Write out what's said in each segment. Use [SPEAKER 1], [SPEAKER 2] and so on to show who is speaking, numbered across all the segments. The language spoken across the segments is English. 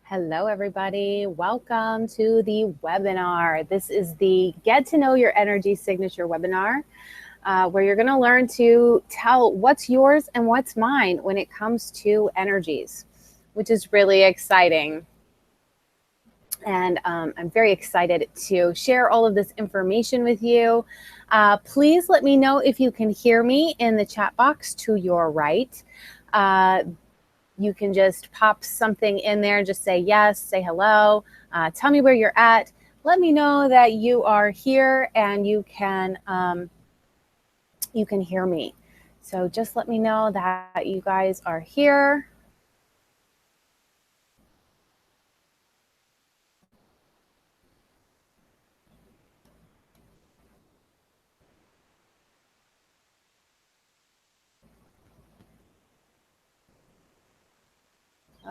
[SPEAKER 1] Hello, everybody. Welcome to the webinar. This is the Get to Know Your Energy Signature webinar, where you're going to learn to tell what's yours and what's mine when it comes to energies, which is really exciting. And I'm very excited to share all of this information with you. Please let me know if you can hear me in the chat box to your right. You can just pop something in there and just say yes, say hello, tell me where you're at. Let me know that you are here and you can hear me. So just let me know that you guys are here.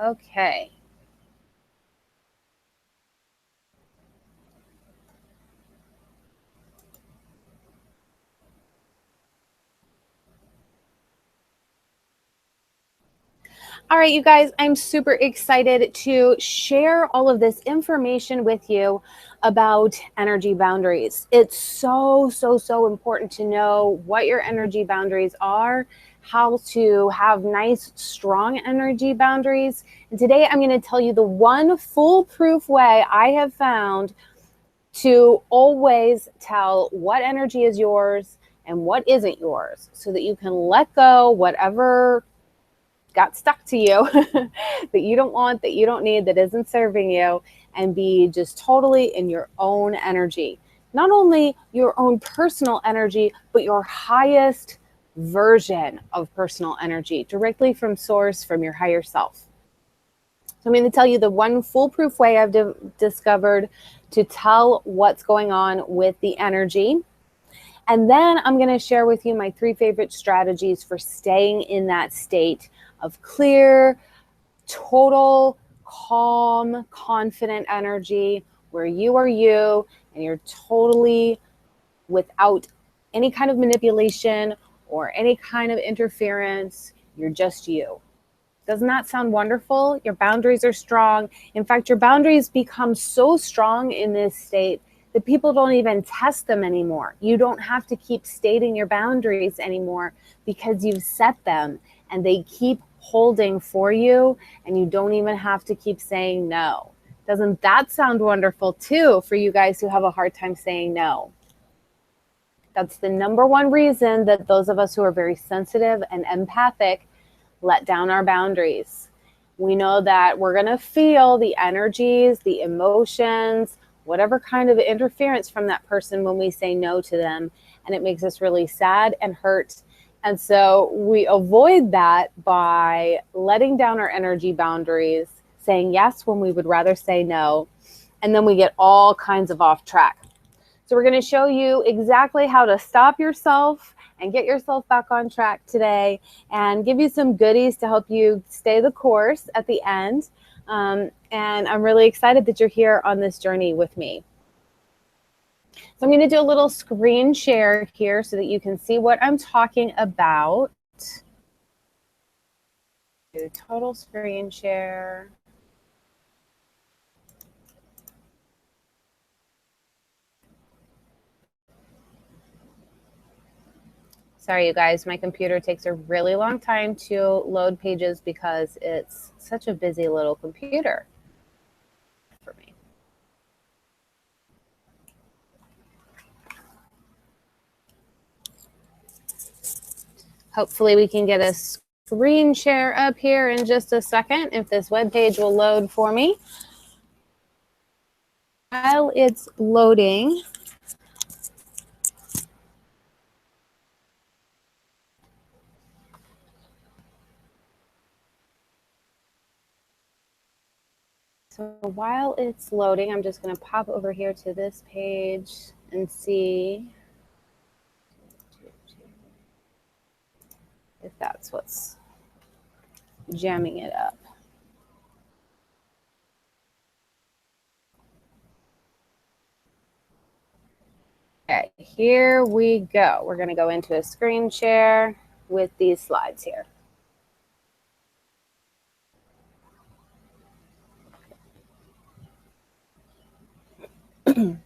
[SPEAKER 1] Okay. All right, you guys, I'm super excited to share all of this information with you about energy boundaries. It's so important to know what your energy boundaries are, how to have nice, strong energy boundaries. And today I'm going to tell you the one foolproof way I have found to always tell what energy is yours and what isn't yours, so that you can let go whatever got stuck to you that you don't want, that you don't need, that isn't serving you, and be just totally in your own energy. Not only your own personal energy, but your highest version of personal energy, directly from source, from your higher self. So I'm going to tell you the one foolproof way I've discovered to tell what's going on with the energy. And then I'm going to share with you my 3 favorite strategies for staying in that state of clear, total, calm, confident energy where you are you and you're totally without any kind of manipulation or any kind of interference. You're just you. Doesn't that sound wonderful? Your boundaries are strong. In fact, your boundaries become so strong in this state that people don't even test them anymore. You don't have to keep stating your boundaries anymore because you've set them and they keep holding for you, and you don't even have to keep saying no. Doesn't that sound wonderful too for you guys who have a hard time saying no? That's the number one reason that those of us who are very sensitive and empathic let down our boundaries. We know that we're going to feel the energies, the emotions, whatever kind of interference from that person when we say no to them. And it makes us really sad and hurt. And so we avoid that by letting down our energy boundaries, saying yes when we would rather say no. And then we get all kinds of off track. So we're going to show you exactly how to stop yourself and get yourself back on track today, and give you some goodies to help you stay the course at the end. And I'm really excited that you're here on this journey with me. So I'm going to do a little screen share here so that you can see what I'm talking about. Do total screen share. Sorry, you guys, my computer takes a really long time to load pages because it's such a busy little computer for me. Hopefully we can get a screen share up here in just a second, if this web page will load for me. While it's loading, I'm just going to pop over here to this page and see if that's what's jamming it up. Okay, here we go. We're going to go into a screen share with these slides here. Here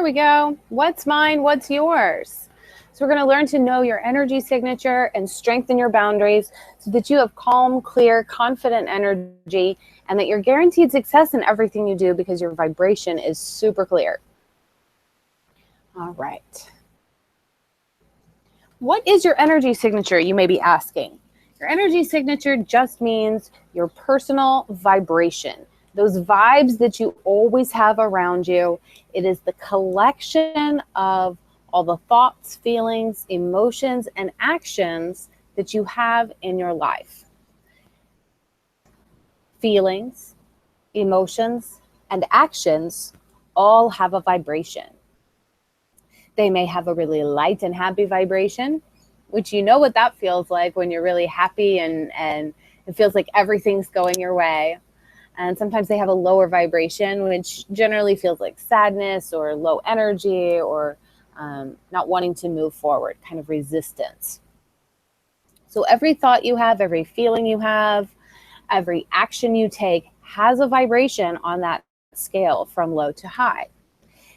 [SPEAKER 1] we go. What's mine? What's yours? So we're going to learn to know your energy signature and strengthen your boundaries so that you have calm, clear, confident energy and that you're guaranteed success in everything you do because your vibration is super clear. All right. What is your energy signature, you may be asking? Your energy signature just means your personal vibration. Those vibes that you always have around you. It is the collection of all the thoughts, feelings, emotions, and actions that you have in your life. Feelings, emotions, and actions all have a vibration. They may have a really light and happy vibration, which you know what that feels like when you're really happy and it feels like everything's going your way. And sometimes they have a lower vibration, which generally feels like sadness or low energy or not wanting to move forward, kind of resistance. So every thought you have, every feeling you have, every action you take has a vibration on that scale from low to high.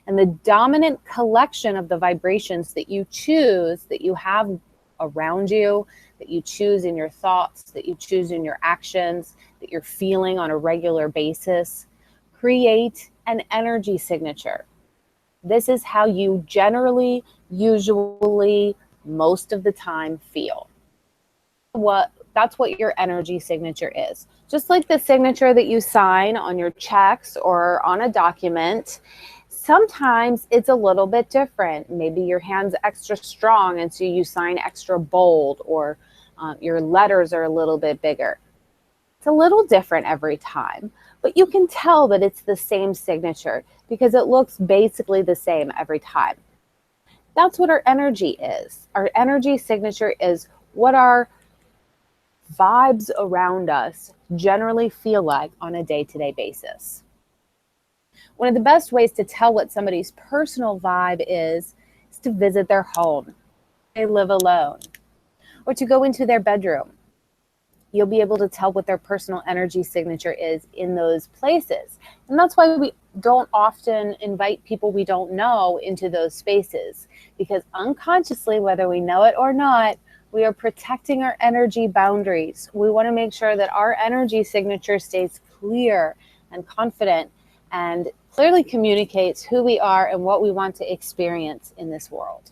[SPEAKER 1] And the dominant collection of the vibrations that you choose, that you have around you, that you choose in your thoughts, that you choose in your actions, that you're feeling on a regular basis, create an energy signature. This is how you generally, usually, most of the time feel. That's what your energy signature is. Just like the signature that you sign on your checks or on a document, sometimes it's a little bit different. Maybe your hand's extra strong and so you sign extra bold, or your letters are a little bit bigger. It's a little different every time, but you can tell that it's the same signature because it looks basically the same every time. That's what our energy is. Our energy signature is what our vibes around us generally feel like on a day-to-day basis. One of the best ways to tell what somebody's personal vibe is to visit their home. They live alone, or to go into their bedroom. You'll be able to tell what their personal energy signature is in those places. And that's why we don't often invite people we don't know into those spaces, because unconsciously, whether we know it or not, we are protecting our energy boundaries. We want to make sure that our energy signature stays clear and confident and clearly communicates who we are and what we want to experience in this world.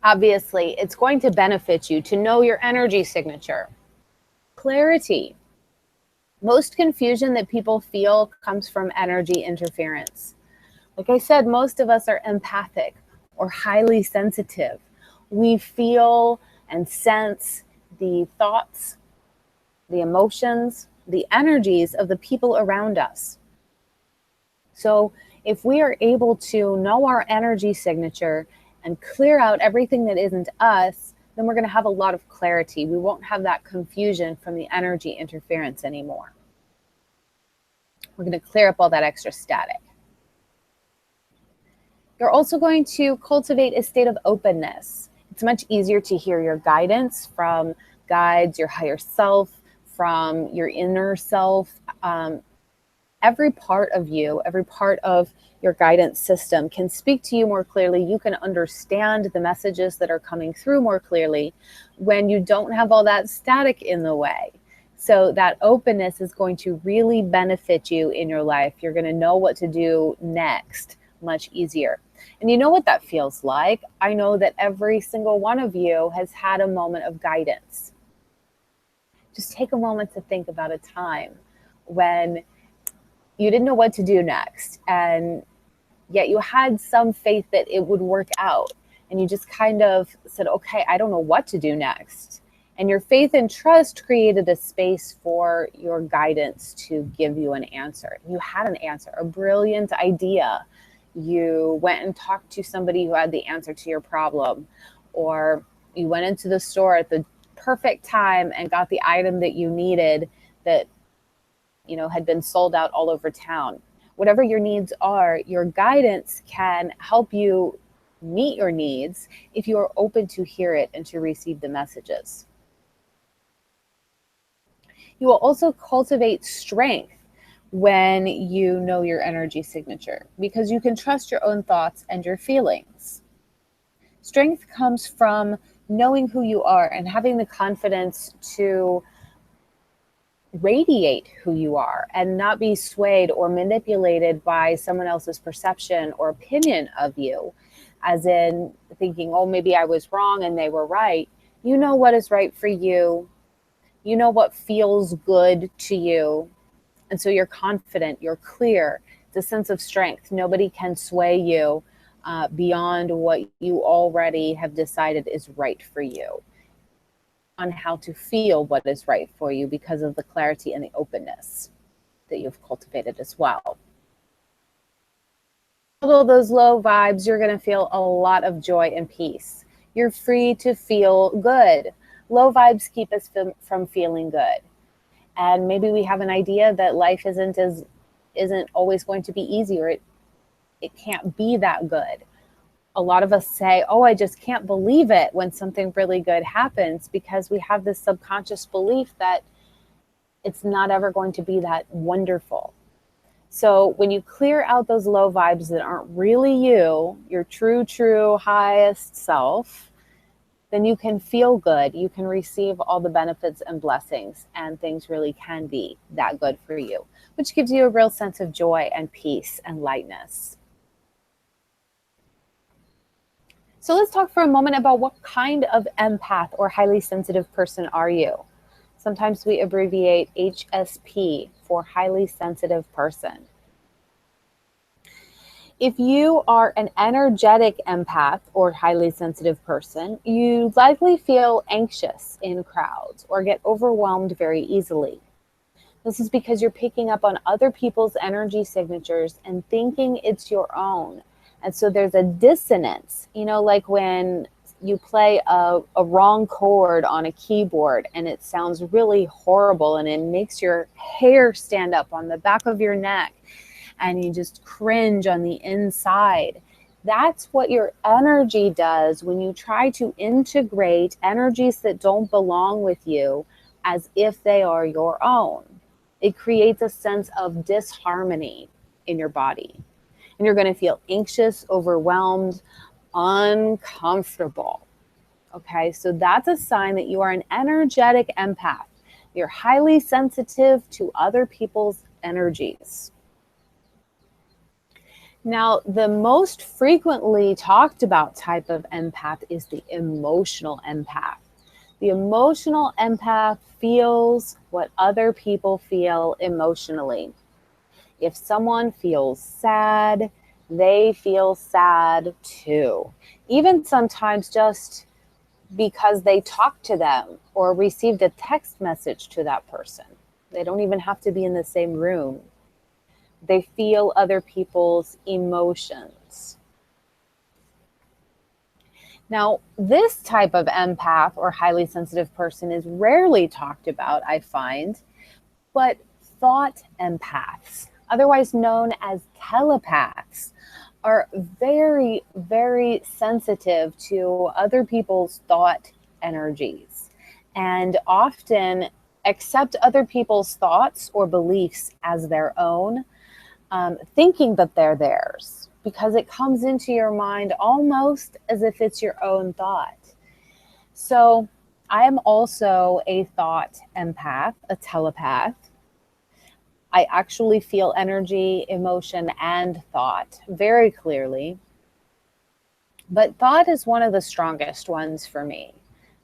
[SPEAKER 1] Obviously, it's going to benefit you to know your energy signature. Clarity. Most confusion that people feel comes from energy interference. Like I said, most of us are empathic or highly sensitive. We feel and sense the thoughts, the emotions, the energies of the people around us. So if we are able to know our energy signature and clear out everything that isn't us, then we're going to have a lot of clarity. We won't have that confusion from the energy interference anymore. We're going to clear up all that extra static. You're also going to cultivate a state of openness. It's much easier to hear your guidance from guides, your higher self, from your inner self. Every part of you, every part of your guidance system can speak to you more clearly. You can understand the messages that are coming through more clearly when you don't have all that static in the way. So that openness is going to really benefit you in your life. You're going to know what to do next much easier. And you know what that feels like? I know that every single one of you has had a moment of guidance. Just take a moment to think about a time when you didn't know what to do next, and yet you had some faith that it would work out. And you just kind of said, okay, I don't know what to do next. And your faith and trust created a space for your guidance to give you an answer. You had an answer, a brilliant idea. You went and talked to somebody who had the answer to your problem, or you went into the store at the perfect time and got the item that you needed that had been sold out all over town. whatever your needs are, your guidance can help you meet your needs if you are open to hear it and to receive the messages. You will also cultivate strength when you know your energy signature, because you can trust your own thoughts and your feelings. Strength comes from knowing who you are and having the confidence to radiate who you are and not be swayed or manipulated by someone else's perception or opinion of you, as in thinking, oh, maybe I was wrong and they were right. You know what is right for you. You know what feels good to you. And so you're confident, you're clear. It's a sense of strength. Nobody can sway you beyond what you already have decided is right for you, on how to feel what is right for you, because of the clarity and the openness that you've cultivated as well. Although those low vibes, you're going to feel a lot of joy and peace. You're free to feel good. Low vibes keep us from feeling good. And maybe we have an idea that life isn't always going to be easy, or it can't be that good. A lot of us say, oh, I just can't believe it when something really good happens, because we have this subconscious belief that it's not ever going to be that wonderful. So when you clear out those low vibes that aren't really you, your true, highest self, then you can feel good. You can receive all the benefits and blessings, and things really can be that good for you, which gives you a real sense of joy and peace and lightness. So let's talk for a moment about what kind of empath or highly sensitive person are you? Sometimes we abbreviate HSP for highly sensitive person. If you are an energetic empath or highly sensitive person, you likely feel anxious in crowds or get overwhelmed very easily. This is because you're picking up on other people's energy signatures and thinking it's your own. And so there's a dissonance, like when you play a wrong chord on a keyboard and it sounds really horrible and it makes your hair stand up on the back of your neck and you just cringe on the inside. That's what your energy does when you try to integrate energies that don't belong with you as if they are your own. It creates a sense of disharmony in your body. And you're going to feel anxious, overwhelmed, uncomfortable. Okay, so that's a sign that you are an energetic empath. You're highly sensitive to other people's energies. Now, the most frequently talked about type of empath is the emotional empath. The emotional empath feels what other people feel emotionally. If someone feels sad, they feel sad too. Even sometimes just because they talked to them or received a text message to that person. They don't even have to be in the same room. They feel other people's emotions. Now, this type of empath or highly sensitive person is rarely talked about, I find, but thought empaths, otherwise known as telepaths, are very, very sensitive to other people's thought energies and often accept other people's thoughts or beliefs as their own, thinking that they're theirs, because it comes into your mind almost as if it's your own thought. So I am also a thought empath, a telepath. I actually feel energy, emotion, and thought very clearly. But thought is one of the strongest ones for me.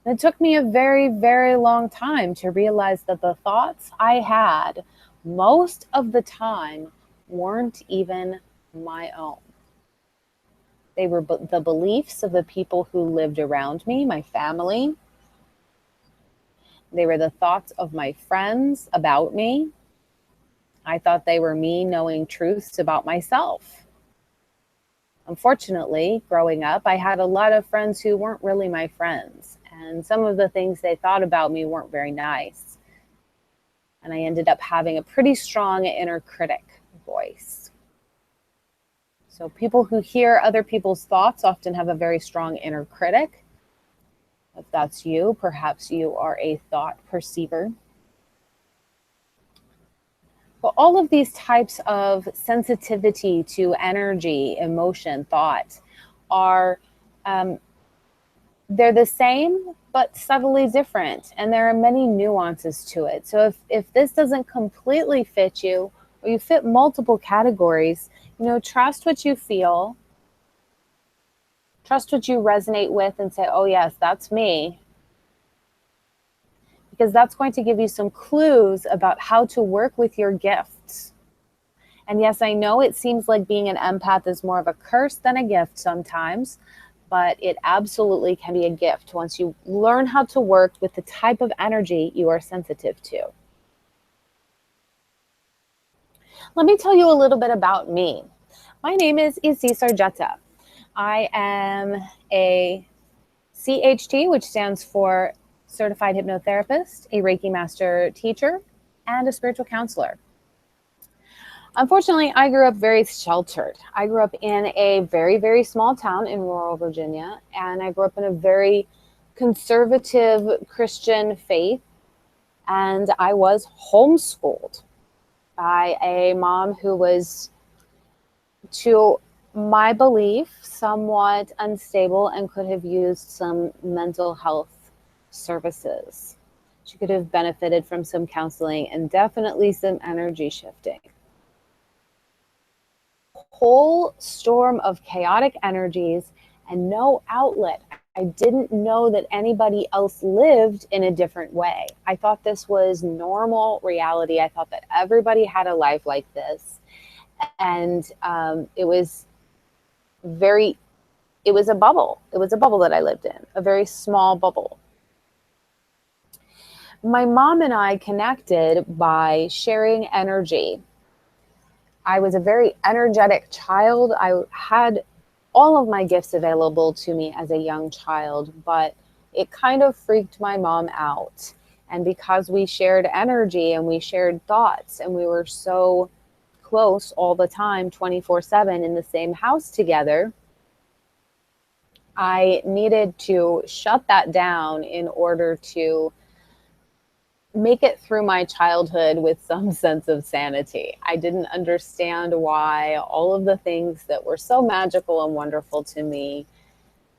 [SPEAKER 1] It took me a very, very long time to realize that the thoughts I had most of the time weren't even my own. They were the beliefs of the people who lived around me, my family. They were the thoughts of my friends about me. I thought they were me knowing truths about myself. Unfortunately, growing up, I had a lot of friends who weren't really my friends, and some of the things they thought about me weren't very nice. And I ended up having a pretty strong inner critic voice. So people who hear other people's thoughts often have a very strong inner critic. If that's you, perhaps you are a thought perceiver. But all of these types of sensitivity to energy, emotion, thought are, they're the same, but subtly different. And there are many nuances to it. So if this doesn't completely fit you, or you fit multiple categories, trust what you feel, trust what you resonate with, and say, oh yes, that's me. Because that's going to give you some clues about how to work with your gifts. And yes, I know it seems like being an empath is more of a curse than a gift sometimes, but it absolutely can be a gift once you learn how to work with the type of energy you are sensitive to. Let me tell you a little bit about me. My name is Isis Arjeta. I am a CHT, which stands for Certified Hypnotherapist, a Reiki Master Teacher, and a spiritual counselor. Unfortunately, I grew up very sheltered. I grew up in a very, very small town in rural Virginia, and I grew up in a very conservative Christian faith, and I was homeschooled by a mom who was, to my belief, somewhat unstable and could have used some mental health services. She could have benefited from some counseling and definitely some energy shifting. Whole storm of chaotic energies and no outlet. I didn't know that anybody else lived in a different way. I thought this was normal reality. I thought that everybody had a life like this. And it was a bubble. It was a bubble that I lived in, a very small bubble. My mom and I connected by sharing energy. I was a very energetic child. I had all of my gifts available to me as a young child, but it kind of freaked my mom out. And because we shared energy and we shared thoughts and we were so close all the time, 24/7 in the same house together, I needed to shut that down in order to make it through my childhood with some sense of sanity. I didn't understand why all of the things that were so magical and wonderful to me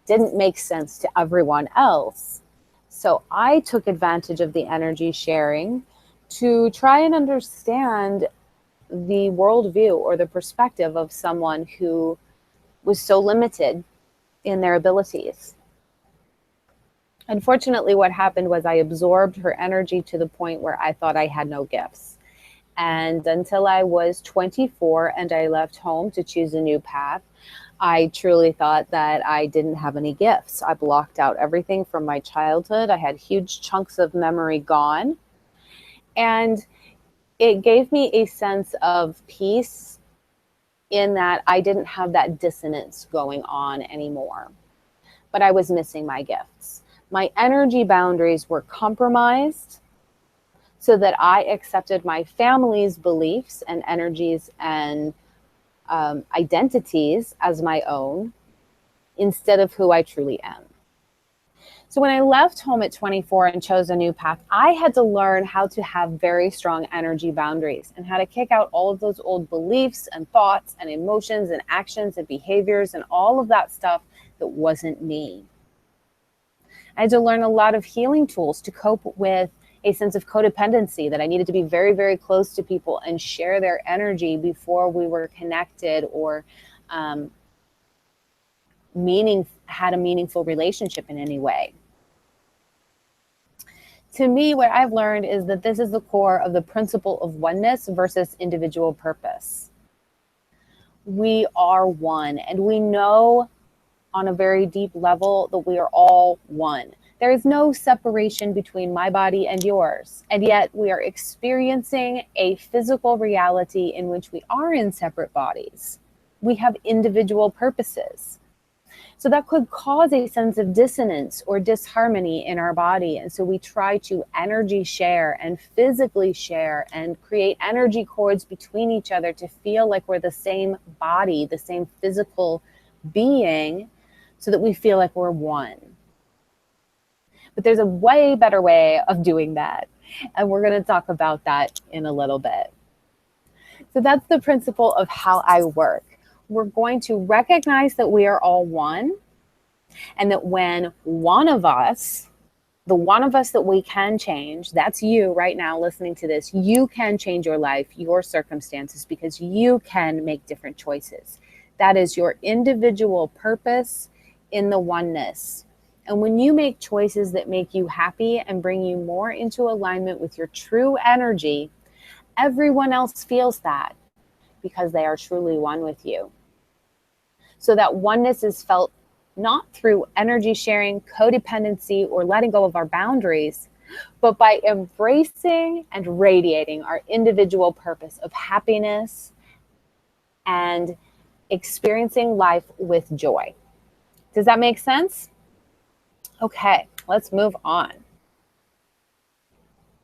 [SPEAKER 1] didn't make sense to everyone else. So I took advantage of the energy sharing to try and understand the worldview or the perspective of someone who was so limited in their abilities. Unfortunately, what happened was I absorbed her energy to the point where I thought I had no gifts. And until I was 24 and I left home to choose a new path, I truly thought that I didn't have any gifts. I blocked out everything from my childhood. I had huge chunks of memory gone. And it gave me a sense of peace in that I didn't have that dissonance going on anymore. But I was missing my gifts. My energy boundaries were compromised so that I accepted my family's beliefs and energies and identities as my own instead of who I truly am. So when I left home at 24 and chose a new path, I had to learn how to have very strong energy boundaries and how to kick out all of those old beliefs and thoughts and emotions and actions and behaviors and all of that stuff that wasn't me. I had to learn a lot of healing tools to cope with a sense of codependency, that I needed to be very, very close to people and share their energy before we were connected or had a meaningful relationship in any way. To me, what I've learned is that this is the core of the principle of oneness versus individual purpose. We are one, and we know on a very deep level that we are all one. There is no separation between my body and yours, and yet we are experiencing a physical reality in which we are in separate bodies. We have individual purposes. So that could cause a sense of dissonance or disharmony in our body. And so we try to energy share and physically share and create energy cords between each other to feel like we're the same body, the same physical being, so that we feel like we're one. But there's a way better way of doing that. And we're going to talk about that in a little bit. So that's the principle of how I work. We're going to recognize that we are all one, and that when one of us, the one of us that we can change, that's you right now listening to this, you can change your life, your circumstances, because you can make different choices. That is your individual purpose in the oneness. And when you make choices that make you happy and bring you more into alignment with your true energy, everyone else feels that because they are truly one with you. So that oneness is felt not through energy sharing, codependency, or letting go of our boundaries, but by embracing and radiating our individual purpose of happiness and experiencing life with joy. Does that make sense? Okay, let's move on.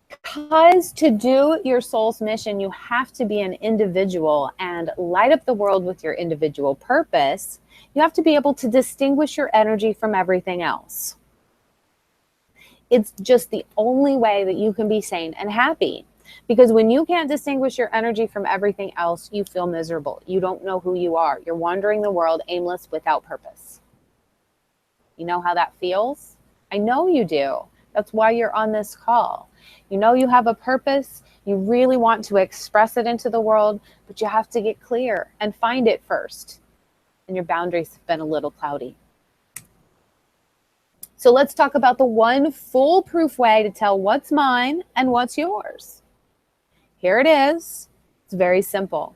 [SPEAKER 1] Because to do your soul's mission, you have to be an individual and light up the world with your individual purpose. You have to be able to distinguish your energy from everything else. It's just the only way that you can be sane and happy. Because when you can't distinguish your energy from everything else, you feel miserable. You don't know who you are. You're wandering the world aimless without purpose. You know how that feels? I know you do. That's why you're on this call. You know you have a purpose. You really want to express it into the world, but you have to get clear and find it first. And your boundaries have been a little cloudy. So let's talk about the one foolproof way to tell what's mine and what's yours. Here it is. It's very simple.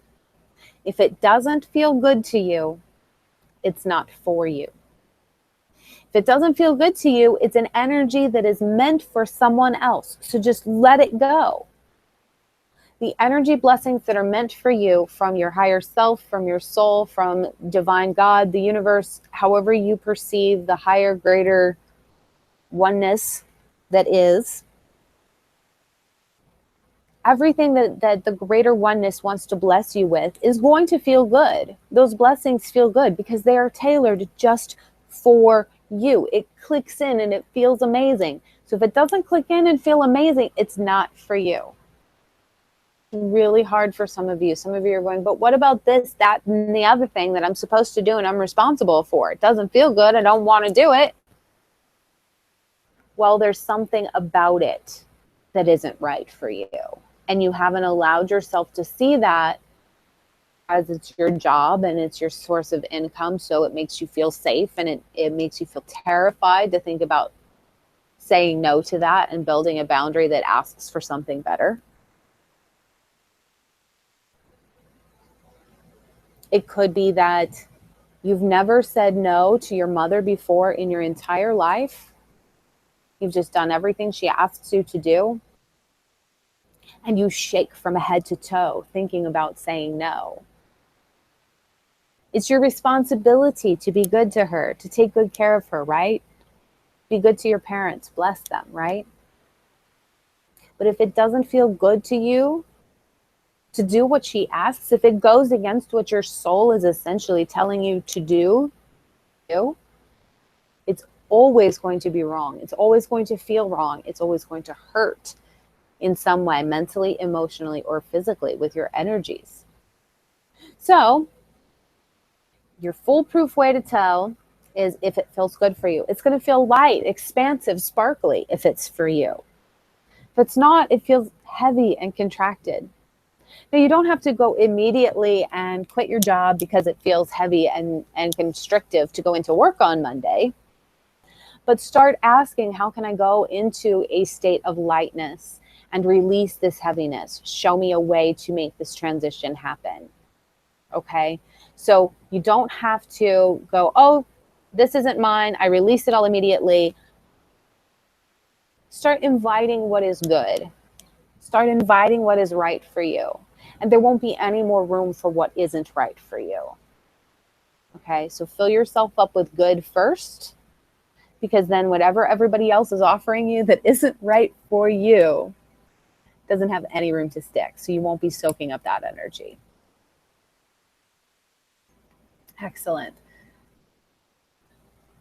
[SPEAKER 1] If it doesn't feel good to you, it's not for you. If it doesn't feel good to you, it's an energy that is meant for someone else. So just let it go. The energy blessings that are meant for you from your higher self, from your soul, from divine God, the universe, however you perceive the higher, greater oneness that is, everything that the greater oneness wants to bless you with is going to feel good. Those blessings feel good because they are tailored just for you. It clicks in and it feels amazing. So if it doesn't click in and feel amazing, it's not for you. Really hard for some of you. Some of you are going, but what about this, that, and the other thing that I'm supposed to do and I'm responsible for? It doesn't feel good. I don't want to do it. Well, there's something about it that isn't right for you. And you haven't allowed yourself to see that as it's your job and it's your source of income. So it makes you feel safe and it makes you feel terrified to think about saying no to that and building a boundary that asks for something better. It could be that you've never said no to your mother before in your entire life. You've just done everything she asks you to do. And you shake from head to toe thinking about saying no. It's your responsibility to be good to her, to take good care of her, right? Be good to your parents, bless them, right? But if it doesn't feel good to you to do what she asks, if it goes against what your soul is essentially telling you to do, it's always going to be wrong. It's always going to feel wrong. It's always going to hurt in some way, mentally, emotionally, or physically with your energies. So your foolproof way to tell is if it feels good for you. It's going to feel light, expansive, sparkly if it's for you. If it's not, it feels heavy and contracted. Now, you don't have to go immediately and quit your job because it feels heavy and constrictive to go into work on Monday. But start asking, how can I go into a state of lightness and release this heaviness? Show me a way to make this transition happen. Okay? So you don't have to go, oh, this isn't mine. I release it all immediately. Start inviting what is good. Start inviting what is right for you. And there won't be any more room for what isn't right for you. Okay, so fill yourself up with good first, because then whatever everybody else is offering you that isn't right for you doesn't have any room to stick. So you won't be soaking up that energy. Excellent.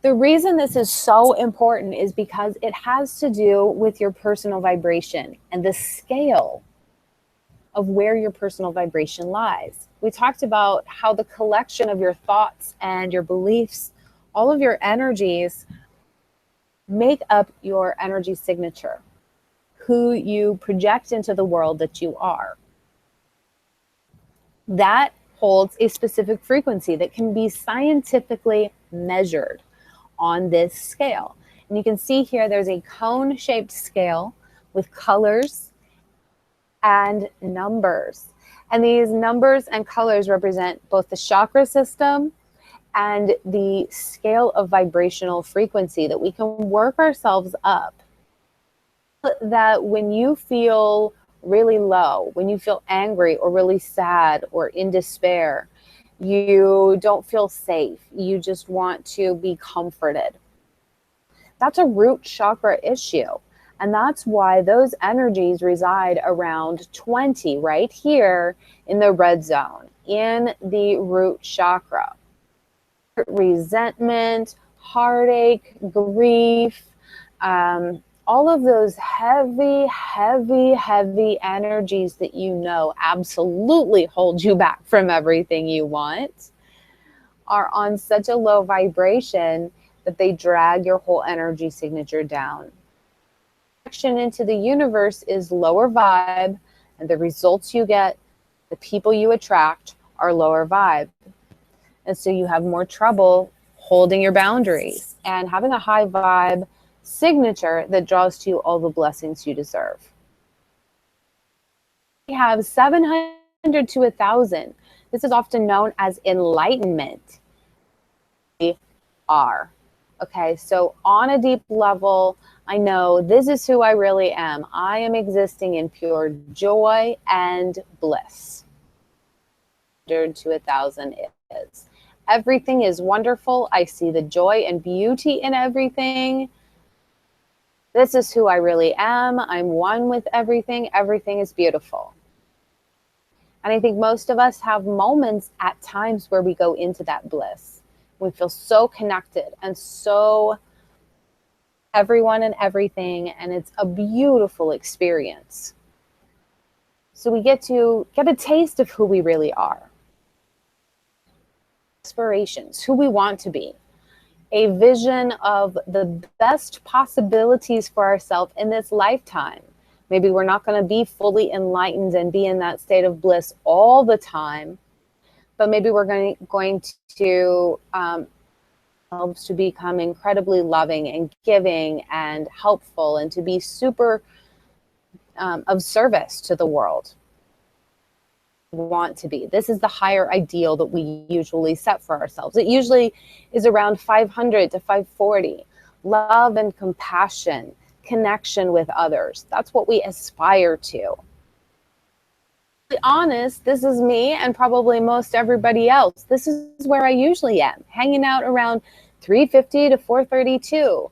[SPEAKER 1] The reason this is so important is because it has to do with your personal vibration and the scale of where your personal vibration lies. We talked about how the collection of your thoughts and your beliefs, all of your energies, make up your energy signature, who you project into the world that you are. That holds a specific frequency that can be scientifically measured on this scale. And you can see here there's a cone-shaped scale with colors and numbers. And these numbers and colors represent both the chakra system and the scale of vibrational frequency that we can work ourselves up. That when you feel really low, when you feel angry or really sad or in despair, you don't feel safe, you just want to be comforted. That's a root chakra issue. And that's why those energies reside around 20 right here in the red zone, in the root chakra. Resentment, heartache, grief, all of those heavy, heavy, heavy energies that you know absolutely hold you back from everything you want are on such a low vibration that they drag your whole energy signature down. Connection into the universe is lower vibe, and the results you get, the people you attract, are lower vibe. And so you have more trouble holding your boundaries and having a high vibe signature that draws to you all the blessings you deserve. We have 700 to 1,000. This is often known as enlightenment. We are. Okay, so on a deep level, I know this is who I really am. I am existing in pure joy and bliss. 100 to 1,000 is. Everything is wonderful. I see the joy and beauty in everything. This is who I really am. I'm one with everything. Everything is beautiful. And I think most of us have moments at times where we go into that bliss. We feel so connected and so everyone and everything, and it's a beautiful experience. So we get to get a taste of who we really are. Aspirations, who we want to be. A vision of the best possibilities for ourselves in this lifetime. Maybe we're not going to be fully enlightened and be in that state of bliss all the time, but maybe we're going to helps to become incredibly loving and giving and helpful and to be super of service to the world. Want to be. This is the higher ideal that we usually set for ourselves. It usually is around 500 to 540. Love and compassion, connection with others. That's what we aspire to. To be honest, this is me and probably most everybody else. This is where I usually am, hanging out around 350 to 432,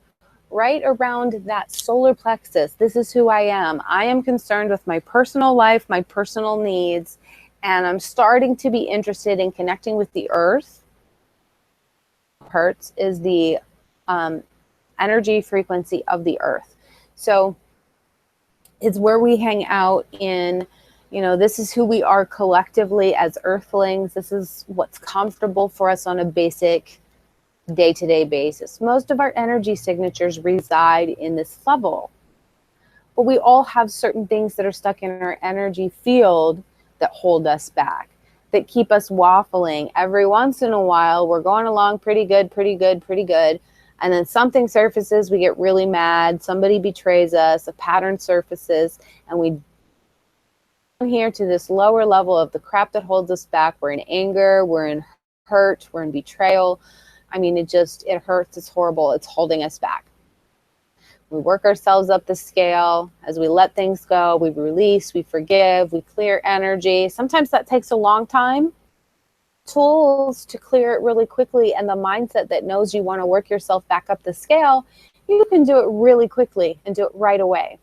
[SPEAKER 1] right around that solar plexus. This is who I am. I am concerned with my personal life, my personal needs, and I'm starting to be interested in connecting with the earth. Hertz is the energy frequency of the earth. So it's where we hang out in, you know, this is who we are collectively as earthlings. This is what's comfortable for us on a basic day-to-day basis. Most of our energy signatures reside in this level. But we all have certain things that are stuck in our energy field that hold us back, that keep us waffling. Every once in a while, we're going along pretty good. And then something surfaces, we get really mad, somebody betrays us, a pattern surfaces, and we come here to this lower level of the crap that holds us back. We're in anger, we're in hurt, we're in betrayal. I mean, it hurts, it's horrible, it's holding us back. We work ourselves up the scale. As we let things go, we release, we forgive, we clear energy. Sometimes that takes a long time. tools to clear it really quickly and the mindset that knows you want to work yourself back up the scale, you can do it really quickly and do it right away.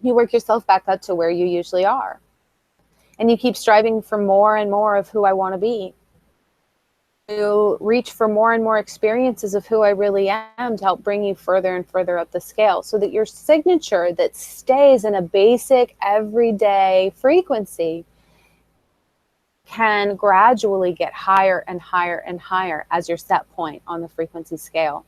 [SPEAKER 1] You work yourself back up to where you usually are. And you keep striving for more and more of who I want to be. You reach for more and more experiences of who I really am to help bring you further and further up the scale so that your signature that stays in a basic everyday frequency can gradually get higher and higher and higher as your set point on the frequency scale.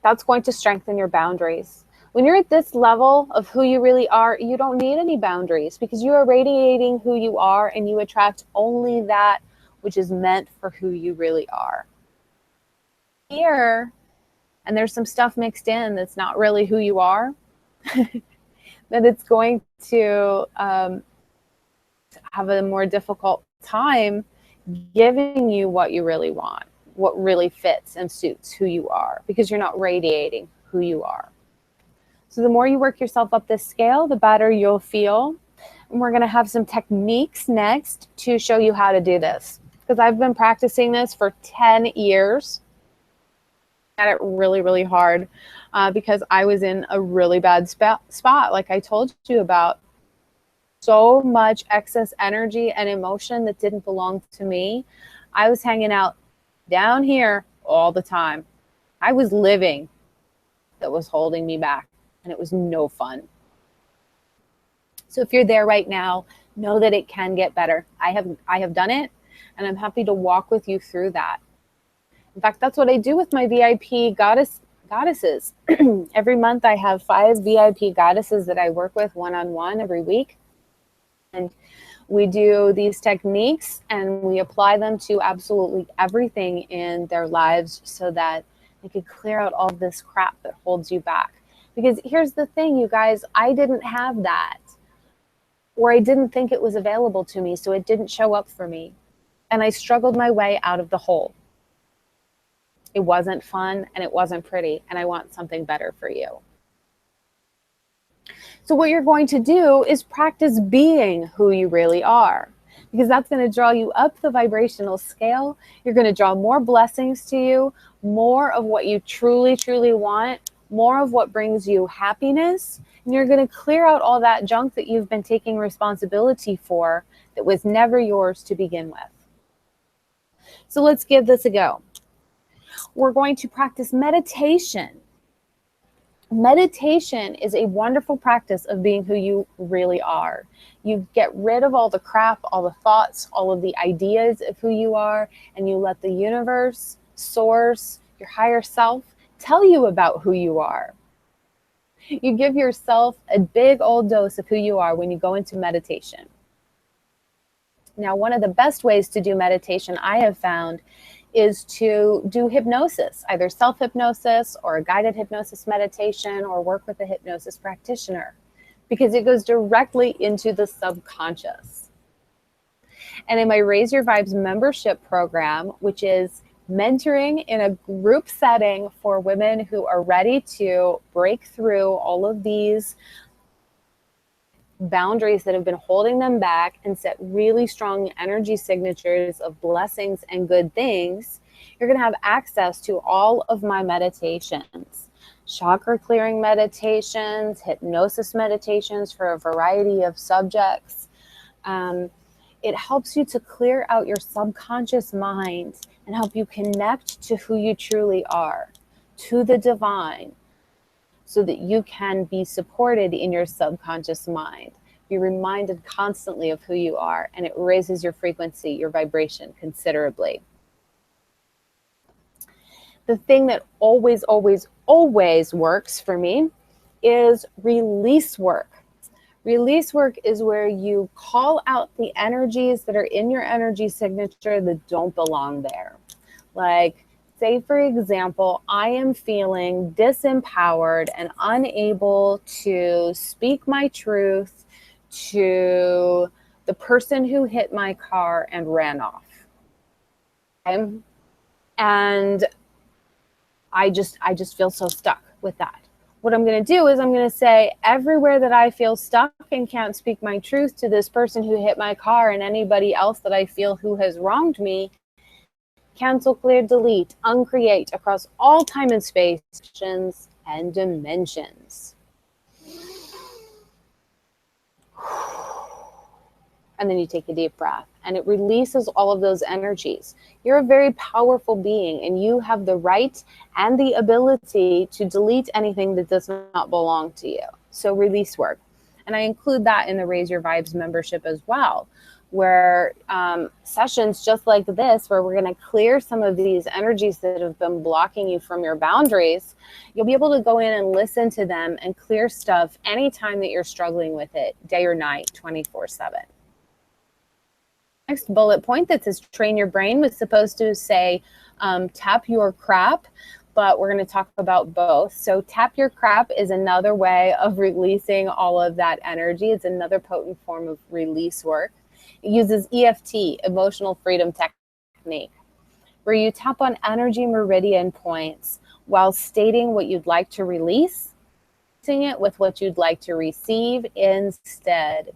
[SPEAKER 1] That's going to strengthen your boundaries. When you're at this level of who you really are, you don't need any boundaries because you are radiating who you are and you attract only that which is meant for who you really are. Here, and there's some stuff mixed in that's not really who you are, that it's going to have a more difficult time giving you what you really want, what really fits and suits who you are, because you're not radiating who you are. So the more you work yourself up this scale, the better you'll feel. And we're going to have some techniques next to show you how to do this, because I've been practicing this for 10 years. I had it really, really hard because I was in a really bad spot, like I told you about. So much excess energy and emotion that didn't belong to me. I was hanging out down here all the time. I was living that was holding me back, and it was no fun. So if you're there right now, know that it can get better. I have done it, and I'm happy to walk with you through that. In fact, that's what I do with my VIP goddesses. Every month I have 5 VIP goddesses that I work with one-on-one every week. And we do these techniques and we apply them to absolutely everything in their lives so that they could clear out all this crap that holds you back. Because here's the thing, you guys, I didn't have that, or I didn't think it was available to me, so it didn't show up for me. And I struggled my way out of the hole. It wasn't fun and it wasn't pretty, and I want something better for you. So what you're going to do is practice being who you really are, because that's going to draw you up the vibrational scale. You're going to draw more blessings to you, more of what you truly, truly want, more of what brings you happiness, and you're going to clear out all that junk that you've been taking responsibility for that was never yours to begin with. So let's give this a go. We're going to practice meditation. Meditation is a wonderful practice of being who you really are. You get rid of all the crap, all the thoughts, all of the ideas of who you are, and you let the universe, source, your higher self tell you about who you are. You give yourself a big old dose of who you are when you go into meditation. Now, one of the best ways to do meditation I have found is to do hypnosis, either self-hypnosis or a guided hypnosis meditation, or work with a hypnosis practitioner, because it goes directly into the subconscious. And in my Raise Your Vibes membership program, which is mentoring in a group setting for women who are ready to break through all of these boundaries that have been holding them back and set really strong energy signatures of blessings and good things, you're going to have access to all of my meditations, chakra clearing meditations, hypnosis meditations for a variety of subjects. It helps you to clear out your subconscious mind and help you connect to who you truly are, to the divine, so that you can be supported in your subconscious mind. Be reminded constantly of who you are, and it raises your frequency, your vibration considerably. The thing that always, always, always works for me is release work. Release work is where you call out the energies that are in your energy signature that don't belong there. Like, say, for example, I am feeling disempowered and unable to speak my truth to the person who hit my car and ran off. Okay? And I just feel so stuck with that. What I'm going to do is I'm going to say, everywhere that I feel stuck and can't speak my truth to this person who hit my car and anybody else that I feel who has wronged me, cancel, clear, delete, uncreate across all time and space and dimensions. And then you take a deep breath and it releases all of those energies. You're a very powerful being and you have the right and the ability to delete anything that does not belong to you. So release work. And I include that in the Raise Your Vibes membership as well, where sessions just like this, where we're going to clear some of these energies that have been blocking you from your boundaries. You'll be able to go in and listen to them and clear stuff anytime that you're struggling with it, day or night, 24/7. Next bullet point that says train your brain was supposed to say tap your crap, but we're going to talk about both. So tap your crap is another way of releasing all of that energy. It's another potent form of release work. It uses EFT, emotional freedom technique, where you tap on energy meridian points while stating what you'd like to release, mixing it with what you'd like to receive instead.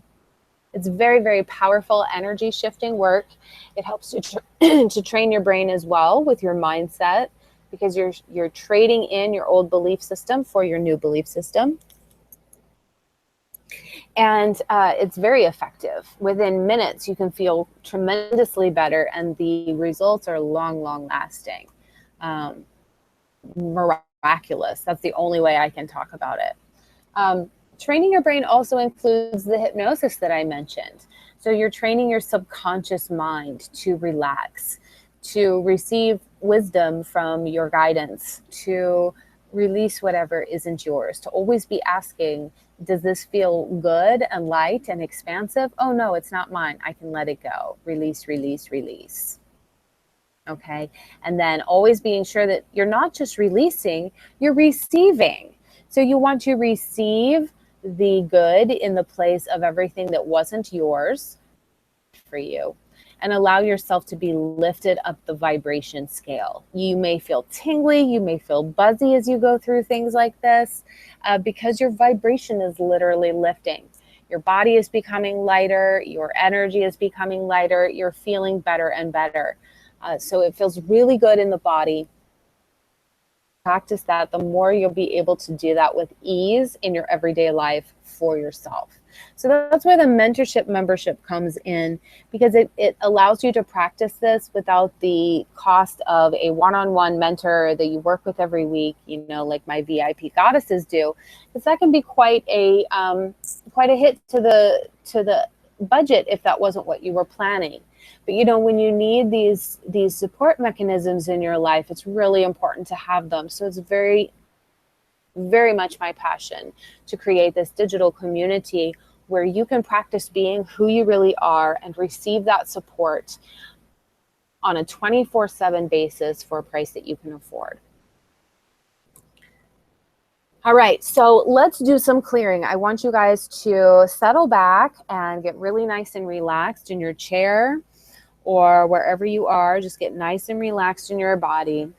[SPEAKER 1] It's very, very powerful energy shifting work. It helps you to train your brain as well with your mindset, because you're trading in your old belief system for your new belief system. And it's very effective. Within minutes, you can feel tremendously better, and the results are long, long lasting. Miraculous. That's the only way I can talk about it. Training your brain also includes the hypnosis that I mentioned. So you're training your subconscious mind to relax, to receive wisdom from your guidance, to release whatever isn't yours, to always be asking, does this feel good and light and expansive? Oh no, it's not mine. I can let it go. Release, release, release. Okay. And then always being sure that you're not just releasing, you're receiving. So you want to receive the good in the place of everything that wasn't yours for you, and allow yourself to be lifted up the vibration scale. You may feel tingly, you may feel buzzy as you go through things like this, because your vibration is literally lifting. Your body is becoming lighter, your energy is becoming lighter, you're feeling better and better. So it feels really good in the body. Practice that, the more you'll be able to do that with ease in your everyday life for yourself. So that's where the mentorship membership comes in, because it allows you to practice this without the cost of a one-on-one mentor that you work with every week, you know, like my VIP goddesses do, because that can be quite a hit to the budget if that wasn't what you were planning. But you know, when you need these support mechanisms in your life, it's really important to have them. So it's very, very much my passion to create this digital community where you can practice being who you really are and receive that support on a 24/7 basis for a price that you can afford. All right, so let's do some clearing. I want you guys to settle back and get really nice and relaxed in your chair or wherever you are. Just get nice and relaxed in your body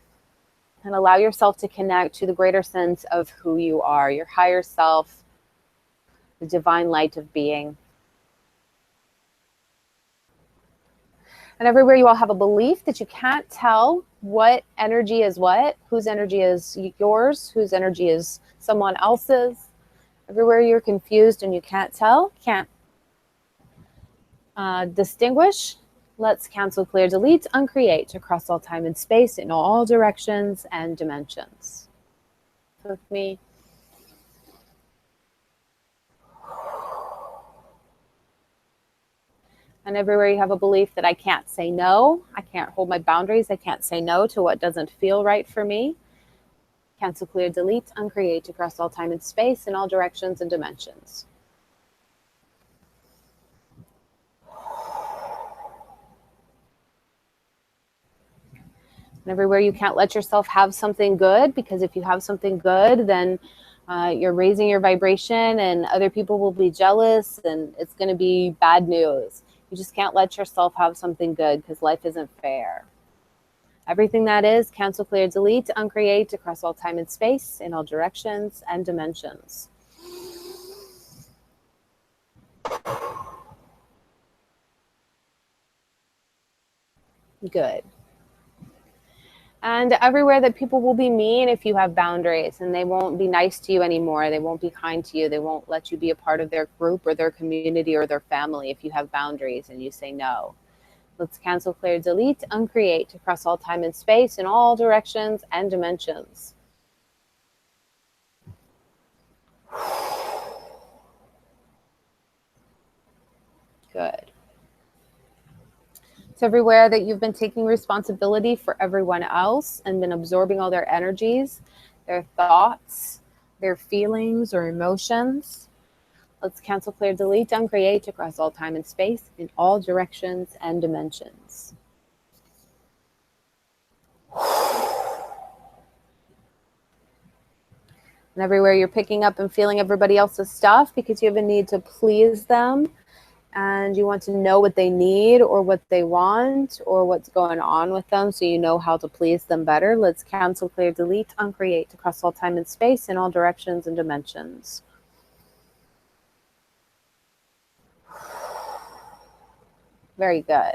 [SPEAKER 1] and allow yourself to connect to the greater sense of who you are, your higher self, the divine light of being. And everywhere you all have a belief that you can't tell what energy is what, whose energy is yours, whose energy is someone else's. Everywhere you're confused and you can't tell, can't distinguish, let's cancel, clear, delete, uncreate across all time and space in all directions and dimensions. With me. And everywhere you have a belief that I can't say no, I can't hold my boundaries, I can't say no to what doesn't feel right for me, cancel, clear, delete, uncreate across all time and space in all directions and dimensions. And everywhere you can't let yourself have something good, because if you have something good, then you're raising your vibration and other people will be jealous and it's going to be bad news. You just can't let yourself have something good because life isn't fair. Everything that is, cancel, clear, delete, uncreate across all time and space, in all directions and dimensions. Good. And everywhere that people will be mean if you have boundaries, and they won't be nice to you anymore. They won't be kind to you. They won't let you be a part of their group or their community or their family if you have boundaries and you say no. Let's cancel, clear, delete, uncreate across all time and space, in all directions and dimensions. Good. So everywhere that you've been taking responsibility for everyone else and been absorbing all their energies, their thoughts, their feelings or emotions, let's cancel, clear, delete, uncreate across all time and space, in all directions and dimensions. And everywhere you're picking up and feeling everybody else's stuff because you have a need to please them and you want to know what they need or what they want or what's going on with them so you know how to please them better. Let's cancel, clear, delete, uncreate across all time and space, in all directions and dimensions. Very good.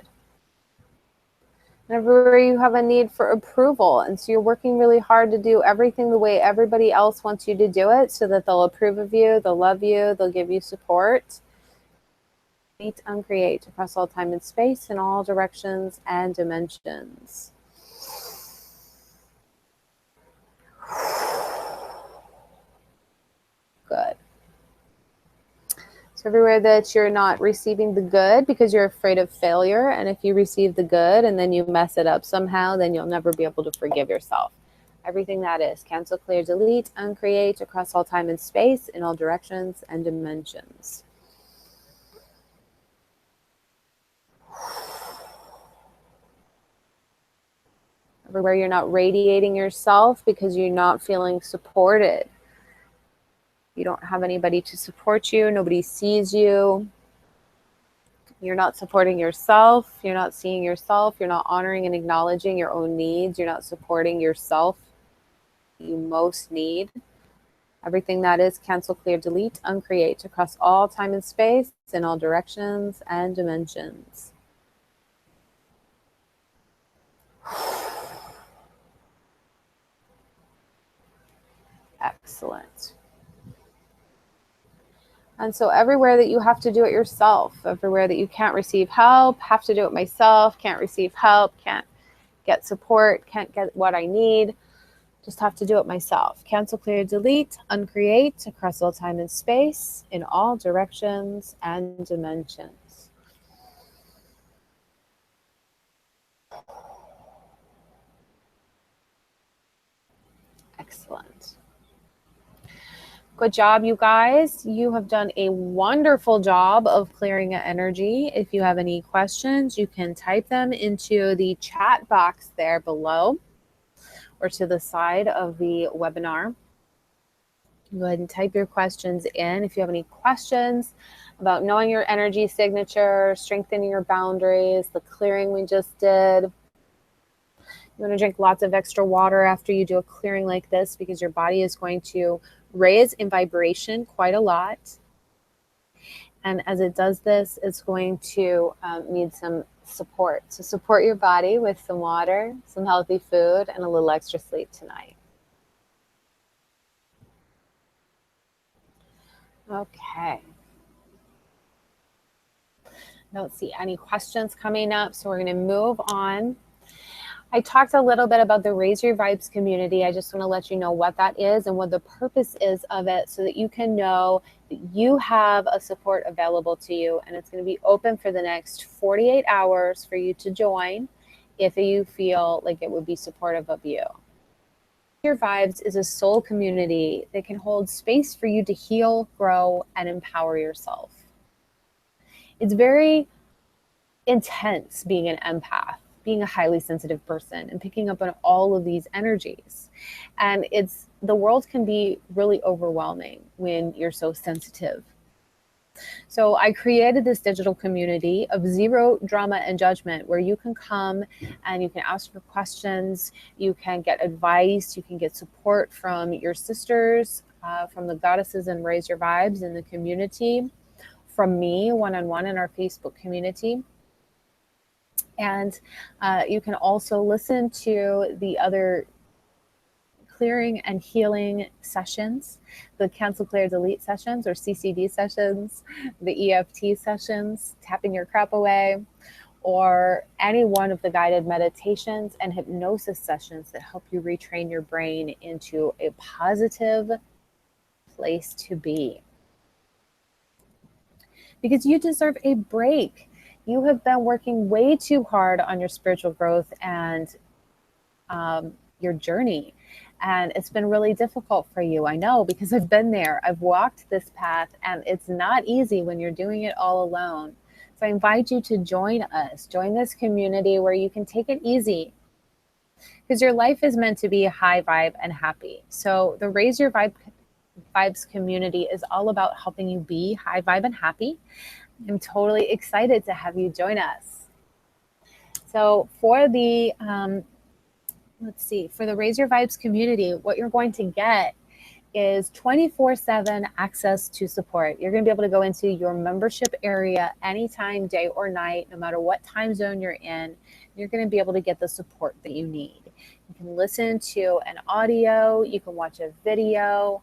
[SPEAKER 1] And everywhere you have a need for approval, and so you're working really hard to do everything the way everybody else wants you to do it so that they'll approve of you, they'll love you, they'll give you support. Delete, uncreate across all time and space, in all directions and dimensions. Good. So everywhere that you're not receiving the good because you're afraid of failure, and if you receive the good and then you mess it up somehow, then you'll never be able to forgive yourself. Everything that is, cancel, clear, delete, uncreate across all time and space, in all directions and dimensions. Everywhere you're not radiating yourself because you're not feeling supported. You don't have anybody to support you. Nobody sees you. You're not supporting yourself. You're not seeing yourself. You're not honoring and acknowledging your own needs. You're not supporting yourself. You most need. Everything that is, cancel, clear, delete, uncreate across all time and space, in all directions and dimensions. Excellent. And so everywhere that you have to do it yourself, everywhere that you can't receive help, have to do it myself, can't receive help, can't get support, can't get what I need, just have to do it myself. Cancel, clear, delete, uncreate across all time and space, in all directions and dimensions. Excellent. Good job, you guys. You have done a wonderful job of clearing energy. If you have any questions, you can type them into the chat box there below or to the side of the webinar. Go ahead and type your questions in. If you have any questions about knowing your energy signature, strengthening your boundaries, the clearing we just did, you want to drink lots of extra water after you do a clearing like this because your body is going to raise in vibration quite a lot. And as it does this, it's going to need some support. So support your body with some water, some healthy food, and a little extra sleep tonight. Okay. Don't see any questions coming up, so we're going to move on. I talked a little bit about the Raise Your Vibes community. I just want to let you know what that is and what the purpose is of it so that you can know that you have a support available to you, and it's going to be open for the next 48 hours for you to join if you feel like it would be supportive of you. Your Vibes is a soul community that can hold space for you to heal, grow, and empower yourself. It's very intense being an empath, being a highly sensitive person and picking up on all of these energies. And the world can be really overwhelming when you're so sensitive. So I created this digital community of zero drama and judgment where you can come and you can ask your questions, you can get advice, you can get support from your sisters, from the goddesses and Raise Your Vibes in the community, from me one-on-one in our Facebook community. And you can also listen to the other clearing and healing sessions, the cancel, clear, delete sessions, or CCD sessions, the EFT sessions, tapping your crap away, or any one of the guided meditations and hypnosis sessions that help you retrain your brain into a positive place to be. Because you deserve a break. You have been working way too hard on your spiritual growth and your journey. And it's been really difficult for you. I know, because I've been there. I've walked this path, and it's not easy when you're doing it all alone. So I invite you to join us, join this community where you can take it easy, because your life is meant to be high vibe and happy. So the Raise Your Vibes community is all about helping you be high vibe and happy. I'm totally excited to have you join us. So for the for the Raise Your Vibes community, what you're going to get is 24/7 access to support. You're going to be able to go into your membership area anytime, day or night, no matter what time zone you're in. You're going to be able to get the support that you need. You can listen to an audio, you can watch a video,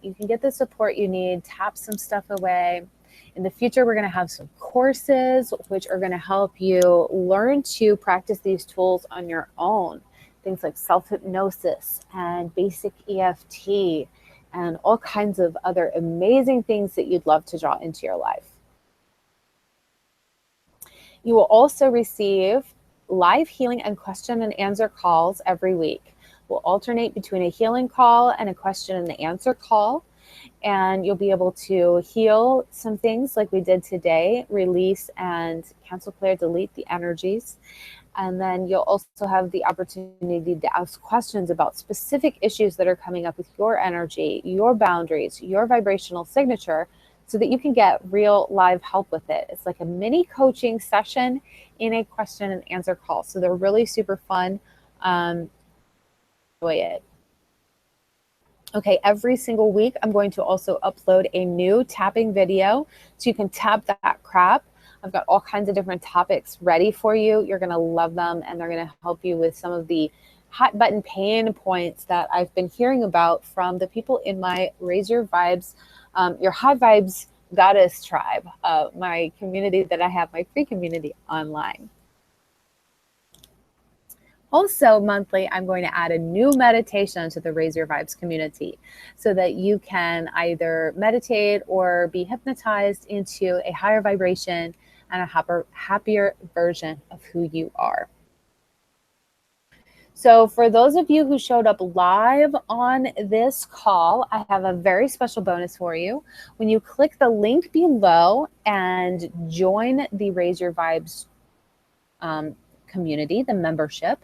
[SPEAKER 1] you can get the support you need, tap some stuff away. In the future, we're going to have some courses which are going to help you learn to practice these tools on your own. Things like self-hypnosis and basic EFT and all kinds of other amazing things that you'd love to draw into your life. You will also receive live healing and question and answer calls every week. We'll alternate between a healing call and a question and answer call. And you'll be able to heal some things like we did today, release and cancel, clear, delete the energies. And then you'll also have the opportunity to ask questions about specific issues that are coming up with your energy, your boundaries, your vibrational signature, so that you can get real live help with it. It's like a mini coaching session in a question and answer call. So they're really super fun. Enjoy it. Okay, every single week, I'm going to also upload a new tapping video so you can tap that crap. I've got all kinds of different topics ready for you. You're going to love them, and they're going to help you with some of the hot button pain points that I've been hearing about from the people in my Raise Your Vibes, your High Vibes Goddess tribe, my community that I have, my free community online. Also, monthly, I'm going to add a new meditation to the Raise Your Vibes community so that you can either meditate or be hypnotized into a higher vibration and a happier version of who you are. So for those of you who showed up live on this call, I have a very special bonus for you. When you click the link below and join the Raise Your Vibes community, the membership,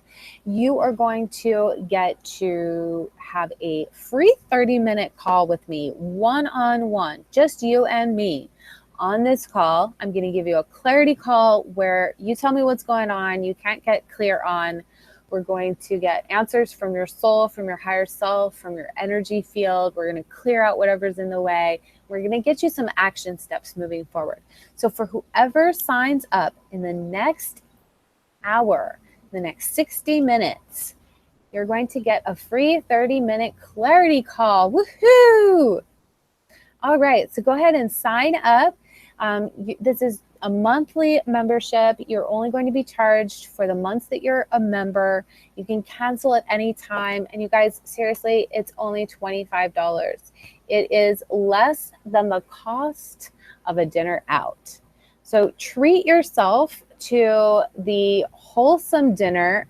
[SPEAKER 1] you are going to get to have a free 30-minute call with me, one-on-one, just you and me. On this call, I'm going to give you a clarity call where you tell me what's going on, you can't get clear on. We're going to get answers from your soul, from your higher self, from your energy field. We're going to clear out whatever's in the way. We're going to get you some action steps moving forward. So for whoever signs up in the next hour, the next 60 minutes, you're going to get a free 30-minute clarity call. Woohoo! All right, so go ahead and sign up. This is a monthly membership. You're only going to be charged for the months that you're a member. You can cancel at any time. And you guys, seriously, it's only $25. It is less than the cost of a dinner out. So treat yourself to the wholesome dinner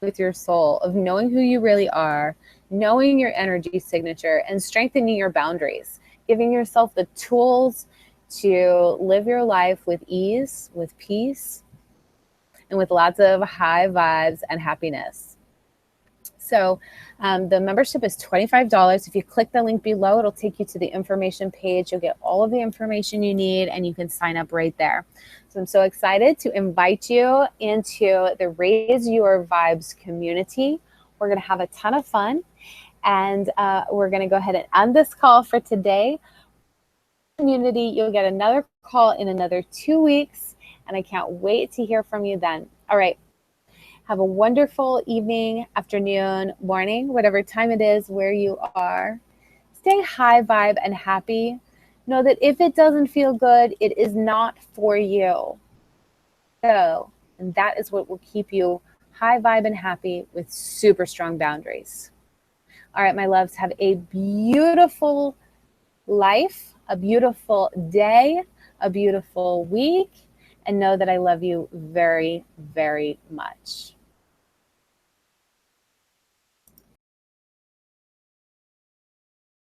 [SPEAKER 1] with your soul, of knowing who you really are, knowing your energy signature, and strengthening your boundaries, giving yourself the tools to live your life with ease, with peace, and with lots of high vibes and happiness. So the membership is $25. If you click the link below, it'll take you to the information page. You'll get all of the information you need and you can sign up right there. So I'm so excited to invite you into the Raise Your Vibes community. We're going to have a ton of fun, and we're going to go ahead and end this call for today. Community, you'll get another call in another 2 weeks, and I can't wait to hear from you then. All right. Have a wonderful evening, afternoon, morning, whatever time it is where you are. Stay high vibe and happy. Know that if it doesn't feel good, it is not for you. So, and that is what will keep you high vibe and happy with super strong boundaries. All right, my loves, have a beautiful life, a beautiful day, a beautiful week, and know that I love you very, very much.